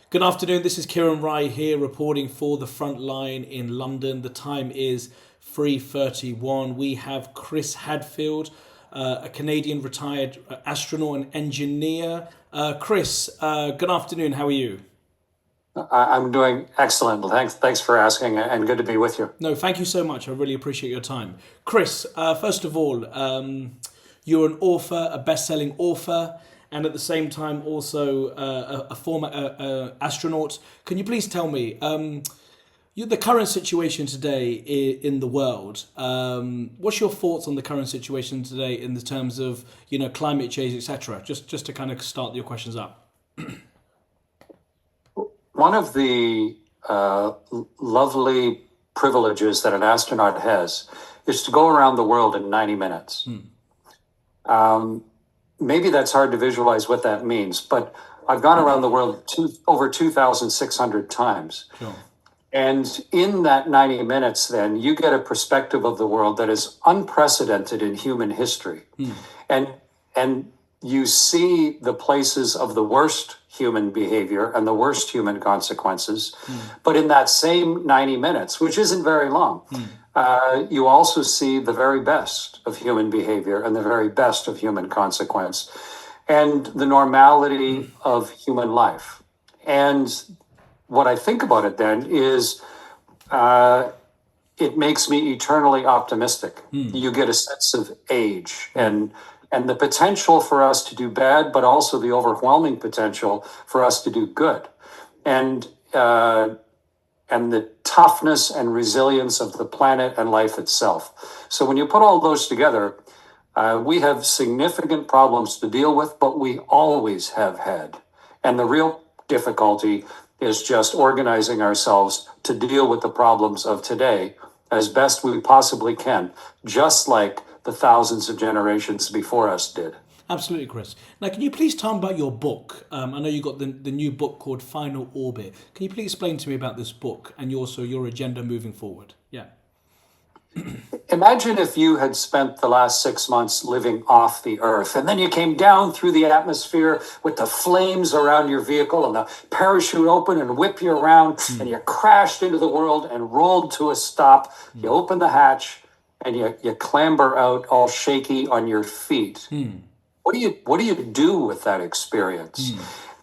Good afternoon. This is Kiran Rai here reporting for the Frontline in London. The time is 3:31. We have Chris Hadfield, a Canadian retired astronaut and engineer. Chris, good afternoon. How are you? I'm doing excellent. Thanks for asking, and good to be with you. No, thank you so much. I really appreciate your time. Chris, first of all, you're an author, a best-selling author, and at the same time also a former astronaut. Can you please tell me the current situation today in the world? What's your thoughts on the current situation today in the terms of climate change, etc.? Just to kind of start your questions up. One of the lovely privileges that an astronaut has is to go around the world in 90 minutes. Maybe that's hard to visualize what that means, but I've gone around the world over 2,600 times. Sure. And in that 90 minutes, then, you get a perspective of the world that is unprecedented in human history. And you see the places of the worst human behavior and the worst human consequences. But in that same 90 minutes, which isn't very long, you also see the very best of human behavior and the very best of human consequence and the normality of human life. And what I think about it then is it makes me eternally optimistic. You get a sense of age and the potential for us to do bad, but also the overwhelming potential for us to do good. And the toughness and resilience of the planet and life itself. So when you put all those together, we have significant problems to deal with, but we always have had. And the real difficulty is just organizing ourselves to deal with the problems of today as best we possibly can, just like the thousands of generations before us did. Absolutely, Chris. Now, can you please tell me about your book? I know you got the new book called Final Orbit. Can you please explain to me about this book and also your agenda moving forward? Yeah. Imagine if you had spent the last 6 months living off the Earth, and then you came down through the atmosphere with the flames around your vehicle and the parachute open and whip you around, and you crashed into the world and rolled to a stop. You open the hatch and you clamber out all shaky on your feet. What do you do with that experience?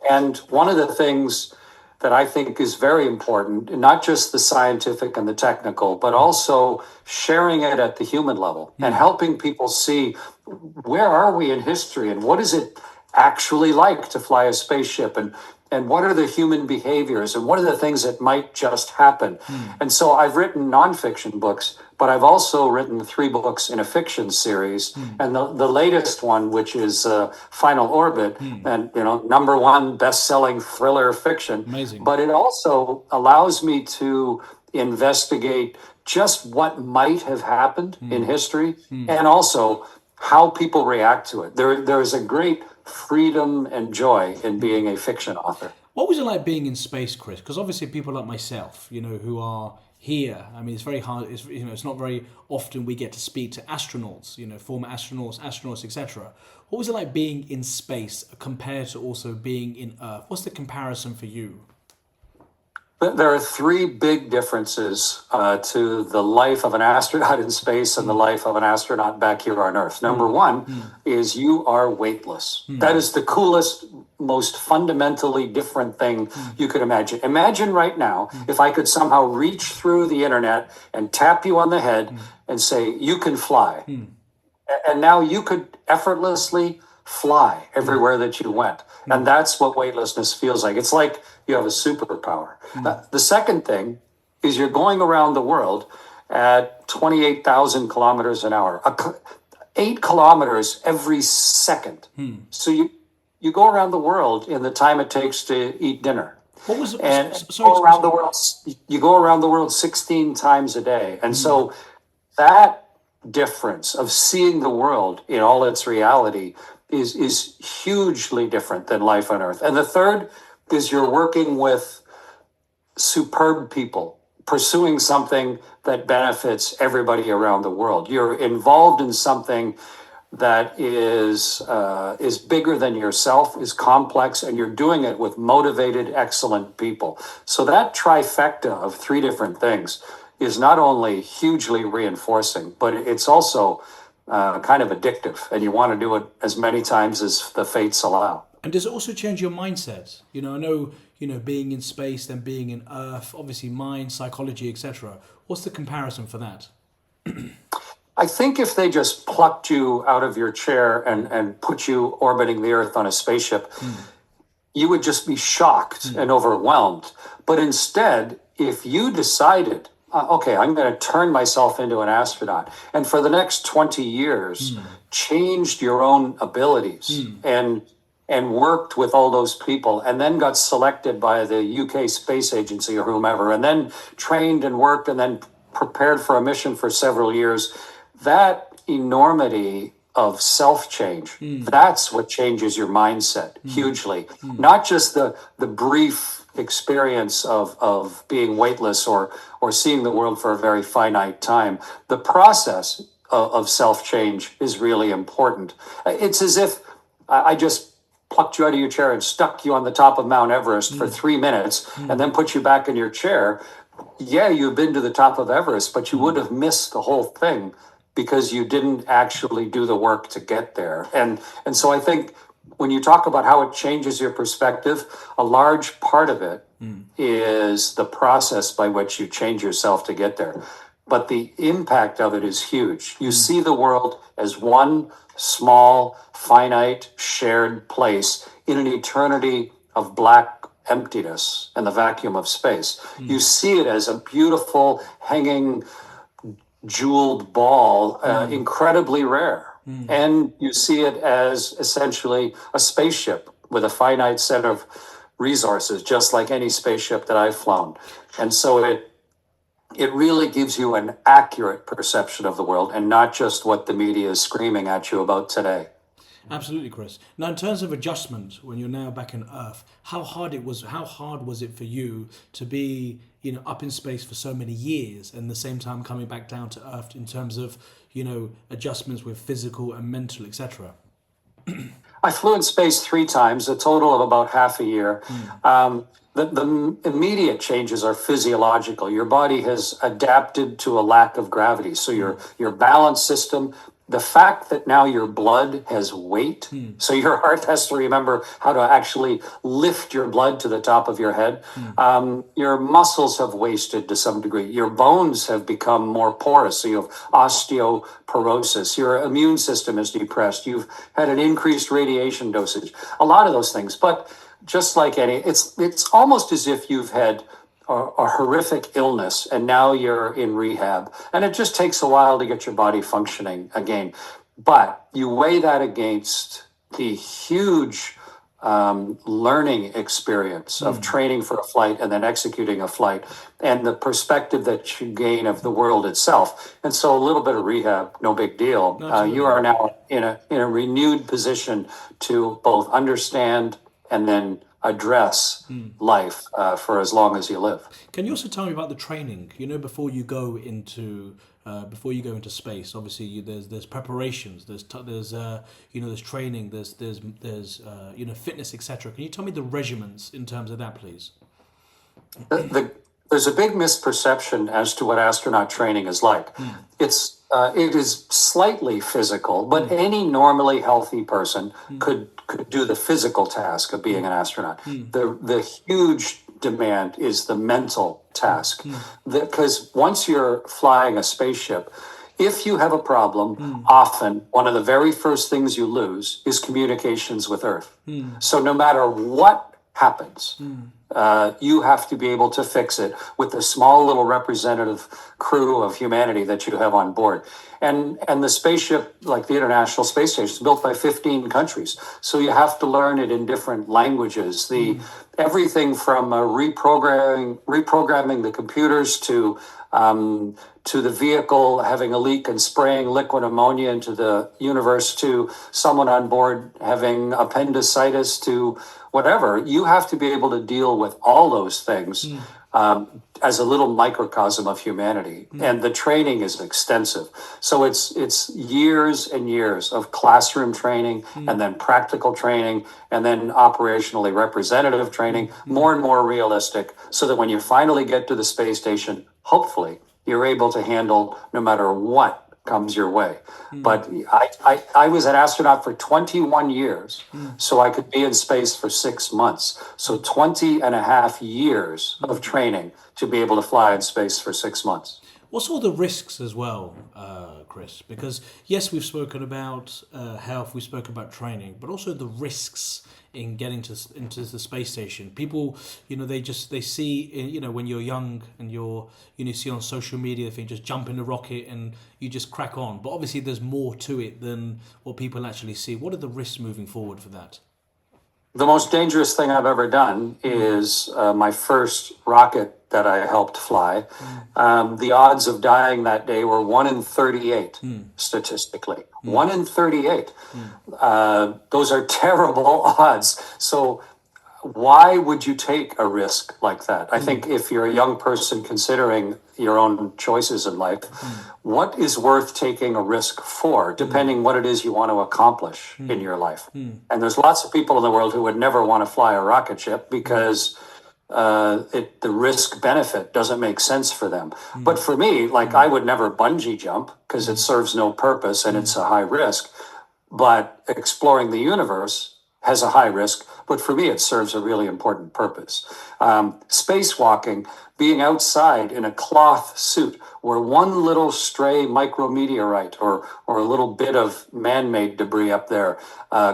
And one of the things that I think is very important, not just the scientific and the technical, but also sharing it at the human level and helping people see where are we in history and what is it actually like to fly a spaceship and what are the human behaviors and what are the things that might just happen. And so I've written nonfiction books, but I've also written 3 books in a fiction series. And the latest one, which is Final Orbit, and #1 best-selling thriller fiction. Amazing. But it also allows me to investigate just what might have happened in history and also how people react to it. There is a great freedom and joy in being a fiction author. What was it like being in space, Chris? Because obviously people like myself, who are here, I mean, it's very hard. It's not very often we get to speak to astronauts, former astronauts, etc. What was it like being in space compared to also being in Earth? What's the comparison for you? There are 3 big differences to the life of an astronaut in space and the life of an astronaut back here on Earth. #1 is you are weightless. That is the coolest, most fundamentally different thing you could imagine. Imagine right now if I could somehow reach through the internet and tap you on the head and say, you can fly. And now you could effortlessly fly everywhere that you went. And that's what weightlessness feels like. It's like you have a superpower. The second thing is you're going around the world at 28,000 kilometers an hour, 8 kilometers every second. So you go around the world in the time it takes to eat dinner. What was And sorry, go around the world. You go around the world 16 times a day. And so that difference of seeing the world in all its reality is hugely different than life on Earth. And the third is you're working with superb people, pursuing something that benefits everybody around the world. You're involved in something that is bigger than yourself, is complex, and you're doing it with motivated, excellent people. So that trifecta of three different things is not only hugely reinforcing, but it's also kind of addictive, and you want to do it as many times as the fates allow. And does it also change your mindset? I know, being in space, then being in Earth, obviously mind, psychology, etc. What's the comparison for that? I think if they just plucked you out of your chair and put you orbiting the Earth on a spaceship, you would just be shocked and overwhelmed. But instead, if you decided, okay, I'm going to turn myself into an astronaut, and for the next 20 years, changed your own abilities and worked with all those people, and then got selected by the UK Space Agency or whomever, and then trained and worked and then prepared for a mission for several years, that enormity of self-change, that's what changes your mindset hugely. Not just the brief experience of being weightless or seeing the world for a very finite time. The process of self-change is really important. It's as if I just plucked you out of your chair and stuck you on the top of Mount Everest for 3 minutes and then put you back in your chair. Yeah, you've been to the top of Everest, but you would have missed the whole thing because you didn't actually do the work to get there. And so I think when you talk about how it changes your perspective, a large part of it is the process by which you change yourself to get there. But the impact of it is huge. You see the world as one small, finite, shared place in an eternity of black emptiness and the vacuum of space. You see it as a beautiful, hanging, jeweled ball, incredibly rare. And you see it as essentially a spaceship with a finite set of resources, just like any spaceship that I've flown. And so it really gives you an accurate perception of the world and not just what the media is screaming at you about today. Absolutely, Chris. Now, in terms of adjustment, when you're now back in Earth, how hard was it for you to be, up in space for so many years and at the same time coming back down to Earth in terms of, adjustments with physical and mental, etc.? I flew in space 3 times, a total of about half a year. The immediate changes are physiological. Your body has adapted to a lack of gravity. So your balance system, the fact that now your blood has weight, so your heart has to remember how to actually lift your blood to the top of your head. Your muscles have wasted to some degree. Your bones have become more porous, so you have osteoporosis. Your immune system is depressed. You've had an increased radiation dosage. A lot of those things. But just like it's almost as if you've had a horrific illness and now you're in rehab, and it just takes a while to get your body functioning again. But you weigh that against the huge learning experience of training for a flight and then executing a flight, and the perspective that you gain of the world itself. And so a little bit of rehab, no big deal. You are now in a renewed position to both understand and then address life for as long as you live. Can you also tell me about the training? Before you go into space, obviously there's preparations, there's training, there's fitness, etc. Can you tell me the regimens in terms of that, please? There's a big misperception as to what astronaut training is like. It is slightly physical, but any normally healthy person could do the physical task of being an astronaut. The huge demand is the mental task, because once you're flying a spaceship, if you have a problem, often one of the very first things you lose is communications with Earth. So no matter what happens, you have to be able to fix it with the small little representative crew of humanity that you have on board. And the spaceship, like the International Space Station, is built by 15 countries. So you have to learn it in different languages. Everything from reprogramming the computers to the vehicle having a leak and spraying liquid ammonia into the universe, to someone on board having appendicitis, to whatever. You have to be able to deal with all those things as a little microcosm of humanity. And the training is extensive. So it's years and years of classroom training, and then practical training, and then operationally representative training, more and more realistic, so that when you finally get to the space station, hopefully you're able to handle no matter what comes your way. But I was an astronaut for 21 years, so I could be in space for 6 months. So 20 and a half years of training to be able to fly in space for 6 months. What's all the risks as well, Chris? Because yes, we've spoken about health, we spoke about training, but also the risks in getting into the space station. People, they see, when you're young and you see on social media, if you just jump in the rocket and you just crack on. But obviously, there's more to it than what people actually see. What are the risks moving forward for that? The most dangerous thing I've ever done is my first rocket that I helped fly. The odds of dying that day were 1 in 38, statistically. 1 in 38. Those are terrible odds. So why would you take a risk like that? I think if you're a young person considering your own choices in life, what is worth taking a risk for, depending what it is you want to accomplish in your life? And there's lots of people in the world who would never want to fly a rocket ship because the risk benefit doesn't make sense for them. But for me, I would never bungee jump because it serves no purpose and it's a high risk. But exploring the universe has a high risk, but for me, it serves a really important purpose. Spacewalking, being outside in a cloth suit where one little stray micrometeorite or a little bit of man-made debris up there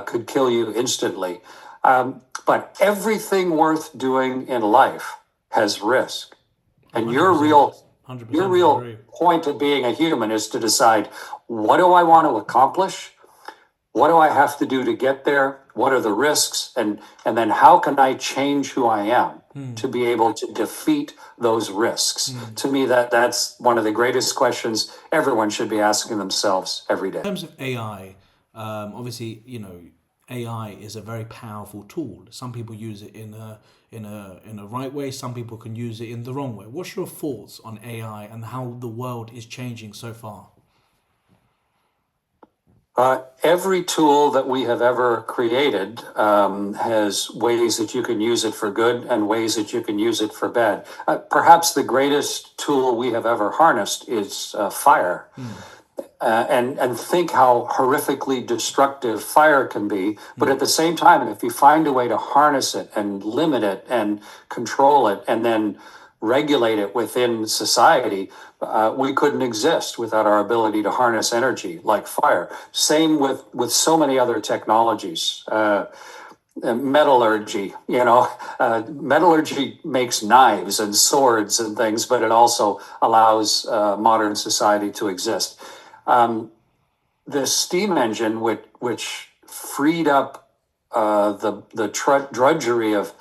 could kill you instantly. But everything worth doing in life has risk. And 100%, your real 100% point of being a human is to decide, what do I want to accomplish? What do I have to do to get there? What are the risks? And then how can I change who I am to be able to defeat those risks? To me, that's one of the greatest questions everyone should be asking themselves every day. In terms of AI, obviously, AI is a very powerful tool. Some people use it in a right way. Some people can use it in the wrong way. What's your thoughts on AI and how the world is changing so far? Every tool that we have ever created has ways that you can use it for good and ways that you can use it for bad. Perhaps the greatest tool we have ever harnessed is fire. And think how horrifically destructive fire can be. But at the same time, if you find a way to harness it and limit it and control it and then regulate it within society, we couldn't exist without our ability to harness energy like fire. Same with so many other technologies. Metallurgy, metallurgy makes knives and swords and things, but it also allows modern society to exist. The steam engine, which freed up the drudgery of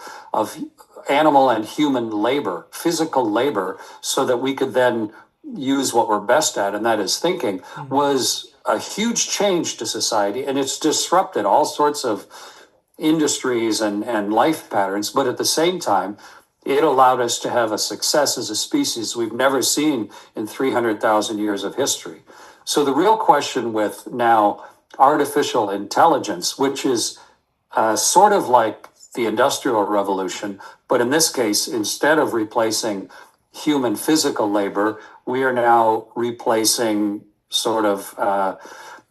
animal and human labor, physical labor, so that we could then use what we're best at, and that is thinking, was a huge change to society, and it's disrupted all sorts of industries and life patterns. But at the same time, it allowed us to have a success as a species we've never seen in 300,000 years of history. So the real question with now artificial intelligence, which is sort of like the Industrial Revolution, but in this case, instead of replacing human physical labor, we are now replacing sort of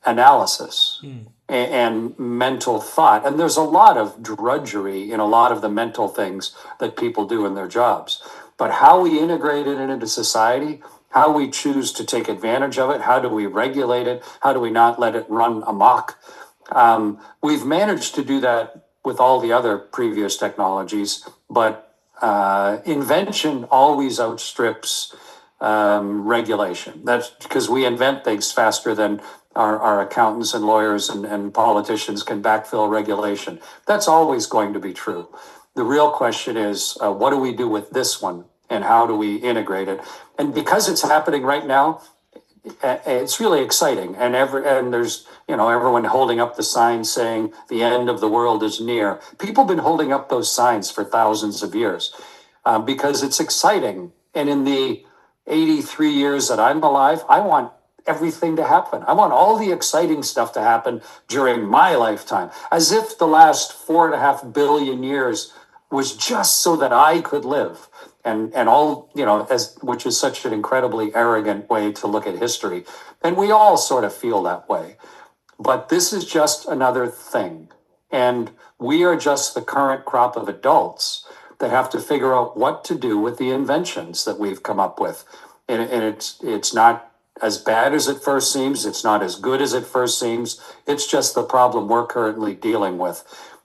analysis and mental thought. And there's a lot of drudgery in a lot of the mental things that people do in their jobs. But how we integrate it into society, how we choose to take advantage of it, how do we regulate it, how do we not let it run amok? We've managed to do that with all the other previous technologies, but invention always outstrips regulation. That's because we invent things faster than our accountants and lawyers and politicians can backfill regulation. That's always going to be true. The real question is, what do we do with this one, and how do we integrate it? And because it's happening right now, it's really exciting. And there's everyone holding up the sign saying the end of the world is near. People have been holding up those signs for thousands of years. because it's exciting. And in the 83 years that I'm alive, I want everything to happen. I want all the exciting stuff to happen during my lifetime, as if the last 4.5 billion years was just so that I could live. And all, which is such an incredibly arrogant way to look at history. And we all sort of feel that way. But this is just another thing. And we are just the current crop of adults that have to figure out what to do with the inventions that we've come up with. And it's not as bad as it first seems. It's not as good as it first seems. It's just the problem we're currently dealing with.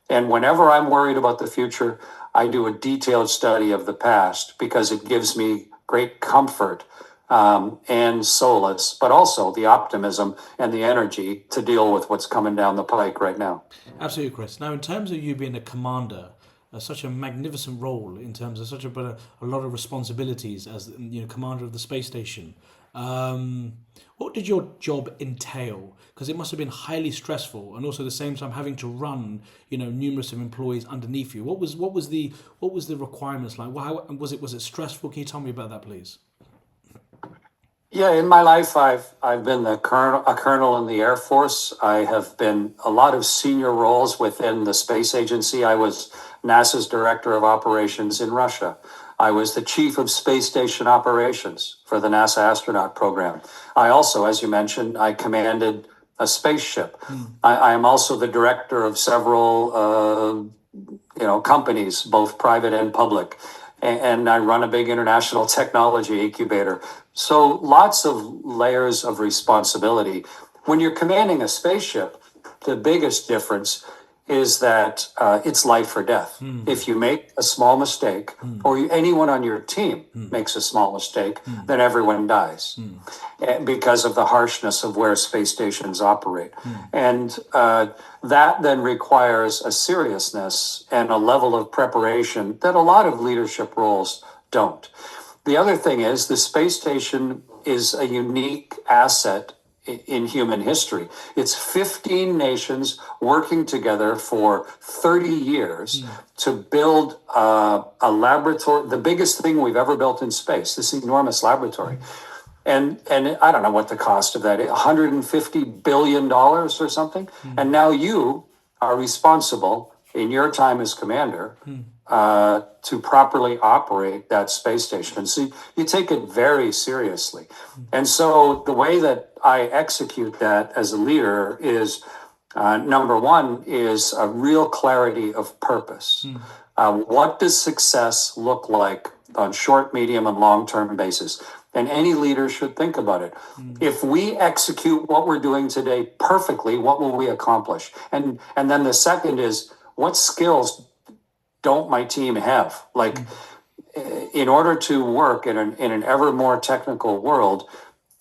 And whenever I'm worried about the future, I do a detailed study of the past because it gives me great comfort and solace, but also the optimism and the energy to deal with what's coming down the pike right now. Absolutely, Chris. Now, in terms of you being a commander, such a magnificent role in terms of such a lot of responsibilities as commander of the space station. What did your job entail? Because it must have been highly stressful, and also at the same time having to run, numerous of employees underneath you. What was the requirements like? How was it stressful? Can you tell me about that, please? Yeah, in my life, I've been a colonel in the Air Force. I have been a lot of senior roles within the space agency. I was NASA's director of operations in Russia. I was the chief of space station operations for the NASA astronaut program. I also, as you mentioned, I commanded a spaceship. I am also the director of several, companies, both private and public. And I run a big international technology incubator. So lots of layers of responsibility. When you're commanding a spaceship, the biggest difference is that it's life or death. If you make a small mistake, or anyone on your team makes a small mistake, then everyone dies because of the harshness of where space stations operate. And that then requires a seriousness and a level of preparation that a lot of leadership roles don't. The other thing is the space station is a unique asset in human history. It's 15 nations working together for 30 years to build a laboratory, the biggest thing we've ever built in space, this enormous laboratory. And I don't know what the cost of that is, $150 billion or something. And now you are responsible in your time as commander to properly operate that space station. So you take it very seriously. And so the way that I execute that as a leader is, number one, is a real clarity of purpose. What does success look like on short, medium, and long-term basis? And any leader should think about it. If we execute what we're doing today perfectly, what will we accomplish? And then the second is, what skills don't my team have? Like, in order to work in an ever more technical world,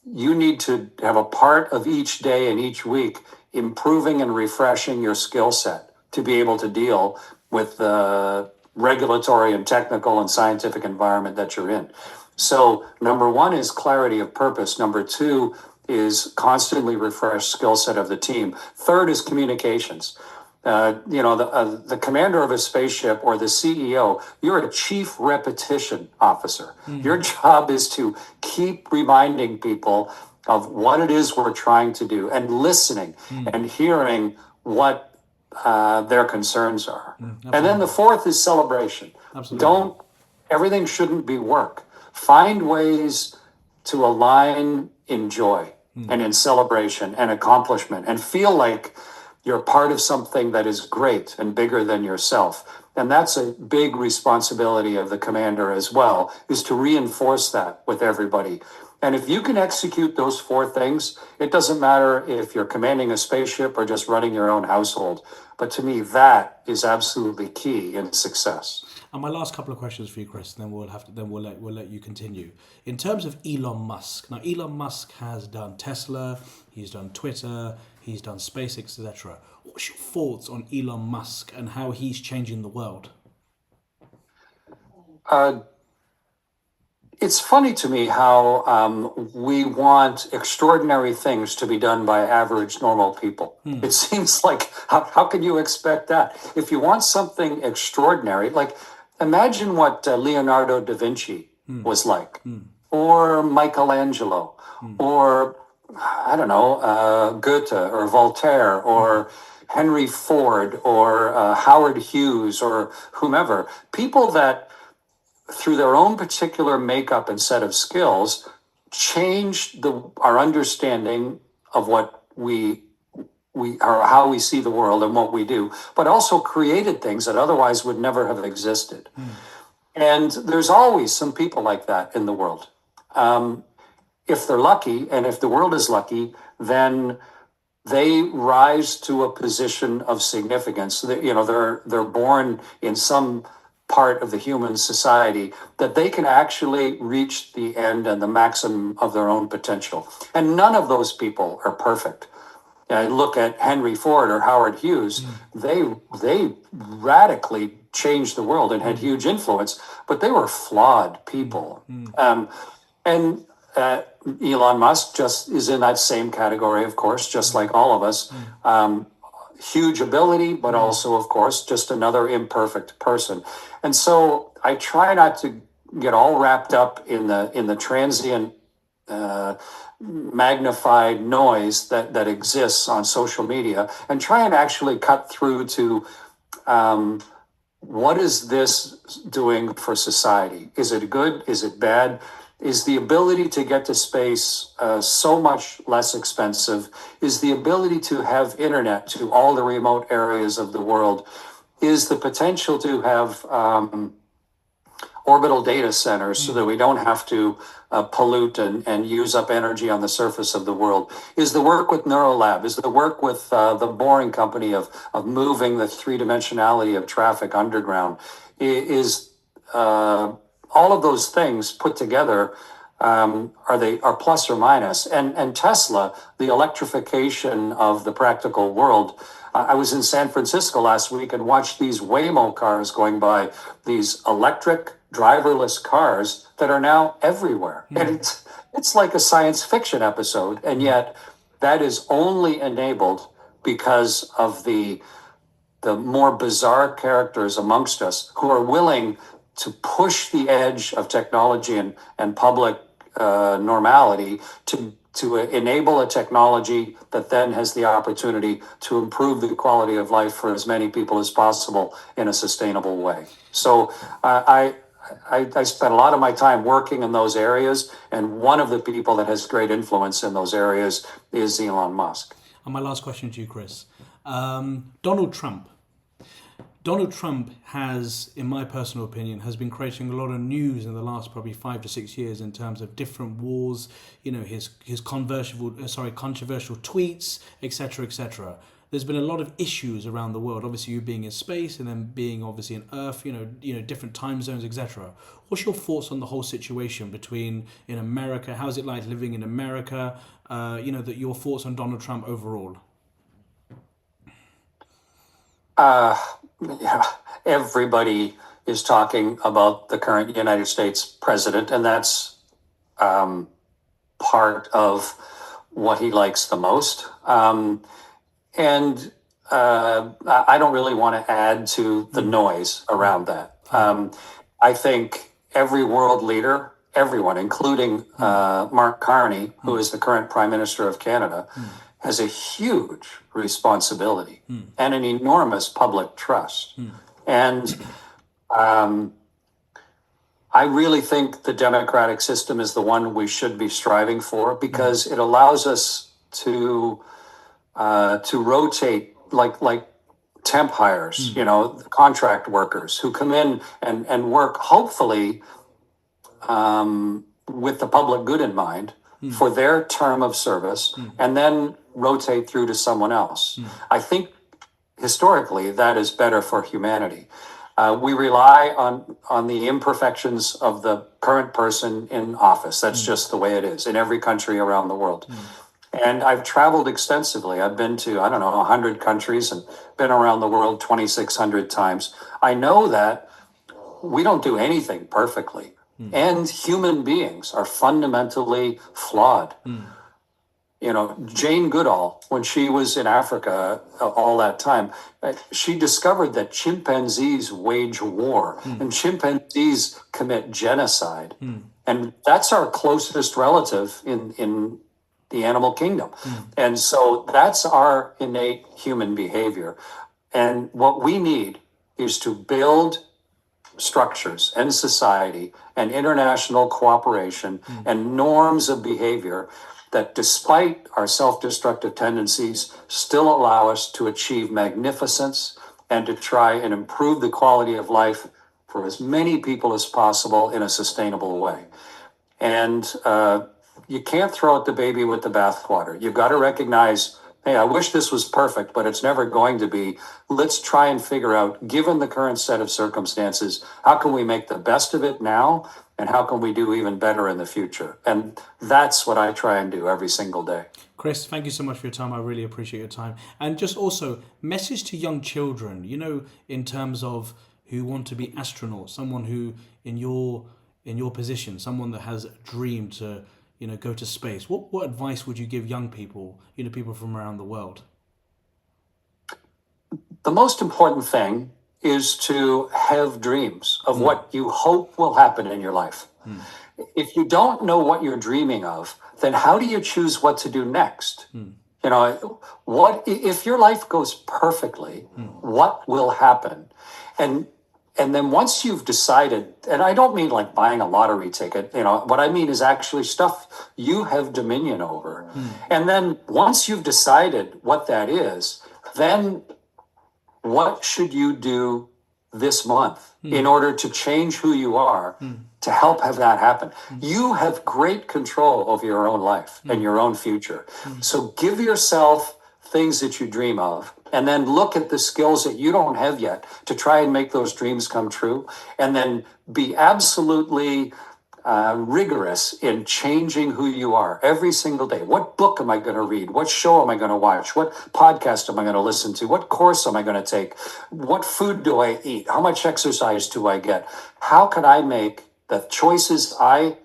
you need to have a part of each day and each week improving and refreshing your skill set to be able to deal with the regulatory and technical and scientific environment that you're in. So number one is clarity of purpose. Number two is constantly refresh skill set of the team. Third is communications. The commander of a spaceship or the CEO, you're a chief repetition officer. Your job is to keep reminding people of what it is we're trying to do and listening and hearing what their concerns are. And then the fourth is celebration. Absolutely. Everything shouldn't be work. Find ways to align in joy and in celebration and accomplishment and feel like you're part of something that is great and bigger than yourself. And that's a big responsibility of the commander as well, is to reinforce that with everybody. And if you can execute those four things, it doesn't matter if you're commanding a spaceship or just running your own household. But to me, that is absolutely key in success. And my last couple of questions for you, Chris, then we'll let you continue. In terms of Elon Musk, now Elon Musk has done Tesla, he's done Twitter, he's done SpaceX, etc. What's your thoughts on Elon Musk and how he's changing the world? It's funny to me how we want extraordinary things to be done by average, normal people. It seems like, how can you expect that? If you want something extraordinary, like Imagine what Leonardo da Vinci was like, or Michelangelo, or I don't know, Goethe or Voltaire or Henry Ford or Howard Hughes or whomever. People that, through their own particular makeup and set of skills, changed our understanding of what we or how we see the world and what we do, but also created things that otherwise would never have existed. And there's always some people like that in the world. If they're lucky, and if the world is lucky, then they rise to a position of significance. They're born in some part of the human society that they can actually reach the end and the maximum of their own potential. And none of those people are perfect. Look at Henry Ford or Howard Hughes. They radically changed the world and had huge influence, but they were flawed people. And Elon Musk just is in that same category, of course, just like all of us. Huge ability, but also, of course, just another imperfect person. And so I try not to get all wrapped up in the transient magnified noise that exists on social media, and try and actually cut through to what is this doing for society? Is it good? Is it bad? Is the ability to get to space so much less expensive? Is the ability to have internet to all the remote areas of the world? Is the potential to have orbital data centers so that we don't have to pollute and use up energy on the surface of the world? Is the work with Neuralab, is the work with the Boring Company of moving the three-dimensionality of traffic underground, is all of those things put together, are plus or minus? And Tesla, the electrification of the practical world. I was in San Francisco last week and watched these Waymo cars going by, these electric driverless cars that are now everywhere. And it's like a science fiction episode. And yet that is only enabled because of the more bizarre characters amongst us who are willing to push the edge of technology and public normality to enable a technology that then has the opportunity to improve the quality of life for as many people as possible in a sustainable way. So I spent a lot of my time working in those areas, and one of the people that has great influence in those areas is Elon Musk. And my last question to you, Chris. Donald Trump. Donald Trump has, in my personal opinion, has been creating a lot of news in the last probably 5 to 6 years in terms of different wars, his controversial tweets, etc., etc. There's been a lot of issues around the world. Obviously, you being in space and then being obviously in Earth, different time zones, etc. What's your thoughts on the whole situation in America? How's it like living in America? Your thoughts on Donald Trump overall? Everybody is talking about the current United States president, and that's part of what he likes the most. And I don't really want to add to the noise around that. I think every world leader, everyone, including Mark Carney, who is the current Prime Minister of Canada, has a huge responsibility and an enormous public trust. And I really think the democratic system is the one we should be striving for, because it allows us to rotate like temp hires, contract workers who come in and work hopefully with the public good in mind for their term of service, and then rotate through to someone else. I think historically that is better for humanity. We rely on the imperfections of the current person in office. That's just the way it is in every country around the world. And I've traveled extensively. I've been to, 100 countries and been around the world 2,600 times. I know that we don't do anything perfectly. And human beings are fundamentally flawed. Jane Goodall, when she was in Africa all that time, she discovered that chimpanzees wage war and chimpanzees commit genocide. And that's our closest relative in the animal kingdom. And so that's our innate human behavior. And what we need is to build structures and society and international cooperation and norms of behavior that, despite our self-destructive tendencies, still allow us to achieve magnificence and to try and improve the quality of life for as many people as possible in a sustainable way. And you can't throw out the baby with the bathwater. You've got to recognize, hey, I wish this was perfect, but it's never going to be. Let's try and figure out, given the current set of circumstances, how can we make the best of it now? And how can we do even better in the future? And that's what I try and do every single day. Chris, thank you so much for your time. I really appreciate your time. And just also, message to young children, in terms of who want to be astronauts, someone who, in your position, someone that has dreamed to, go to space. What advice would you give young people, people from around the world? The most important thing is to have dreams of what you hope will happen in your life. If you don't know what you're dreaming of, then how do you choose what to do next? What if your life goes perfectly, what will happen? And then once you've decided, and I don't mean like buying a lottery ticket, what I mean is actually stuff you have dominion over. And then once you've decided what that is, then what should you do this month in order to change who you are to help have that happen? You have great control over your own life and your own future. So give yourself things that you dream of, and then look at the skills that you don't have yet to try and make those dreams come true. And then be absolutely rigorous in changing who you are every single day. What book am I going to read? What show am I going to watch? What podcast am I going to listen to? What course am I going to take? What food do I eat? How much exercise do I get? How can I make the choices I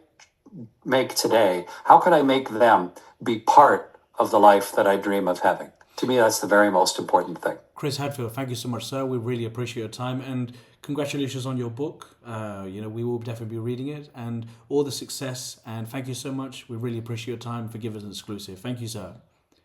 make today? How can I make them be part of the life that I dream of having? To me, that's the very most important thing. Chris Hadfield, thank you so much, sir. We really appreciate your time, and congratulations on your book. We will definitely be reading it, and all the success. And thank you so much. We really appreciate your time for giving us an exclusive. Thank you, sir.